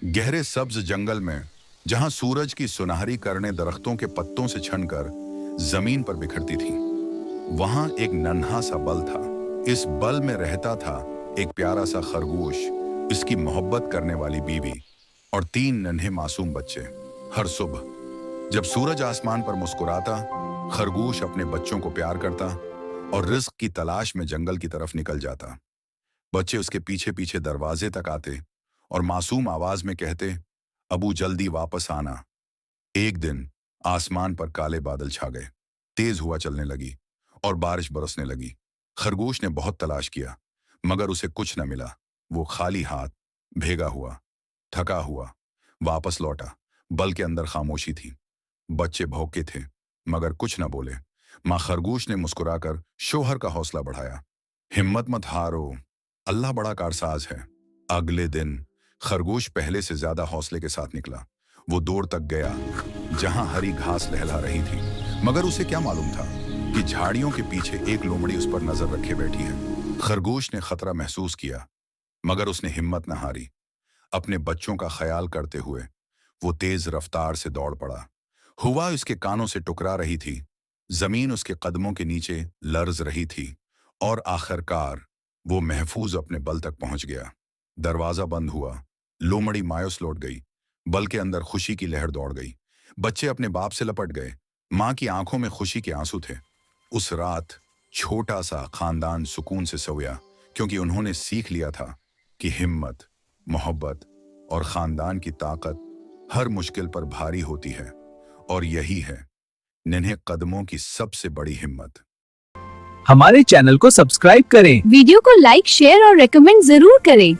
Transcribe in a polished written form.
गहरे सब्ज जंगल में जहां सूरज की सुनहरी किरणें दरख्तों के पत्तों से छनकर जमीन पर बिखरती थीं, वहां एक नन्हा सा बल था। इस बल में रहता था एक प्यारा सा खरगोश, इसकी मोहब्बत करने वाली बीवी और 3 नन्हे मासूम बच्चे। हर सुबह जब सूरज आसमान पर मुस्कुराता, खरगोश अपने बच्चों को प्यार करता और रिज्क की तलाश में जंगल की तरफ निकल जाता। बच्चे उसके पीछे पीछे दरवाजे तक आते और मासूम आवाज में कहते, अबू जल्दी वापस आना। एक दिन आसमान पर काले बादल छा गए, तेज हवा चलने लगी और बारिश बरसने लगी। खरगोश ने बहुत तलाश किया, मगर उसे कुछ न मिला। वो खाली हाथ, भीगा हुआ, थका हुआ वापस लौटा। बल के अंदर खामोशी थी। बच्चे भौंके थे, मगर कुछ न बोले। माँ खरगोश ने मुस्कुराकर शोहर का हौसला बढ़ाया, हिम्मत मत हारो, अल्लाह बड़ा कारसाज है। अगले दिन खरगोश पहले से ज्यादा हौसले के साथ निकला। वो दूर तक गया जहां हरी घास लहला रही थी, मगर उसे क्या मालूम था कि झाड़ियों के पीछे एक लोमड़ी उस पर नजर रखे बैठी है। खरगोश ने खतरा महसूस किया, मगर उसने हिम्मत न हारी। अपने बच्चों का ख्याल करते हुए वो तेज रफ्तार से दौड़ पड़ा। हवा उसके कानों से टकरा रही थी, जमीन उसके कदमों के नीचे लर्ज रही थी और आखिरकार वो महफूज अपने बल तक पहुंच गया। दरवाजा बंद हुआ, लोमड़ी मायूस लौट गई, बल के अंदर खुशी की लहर दौड़ गई। बच्चे अपने बाप से लपट गए, माँ की आंखों में खुशी के आंसू थे। उस रात छोटा सा खानदान सुकून से सोया, क्योंकि उन्होंने सीख लिया था कि हिम्मत, मोहब्बत और खानदान की ताकत हर मुश्किल पर भारी होती है, और यही है नन्हे कदमों की सबसे बड़ी हिम्मत। हमारे चैनल को सब्सक्राइब करें। वीडियो को लाइक, शेयर और रेकमेंड जरूर करें।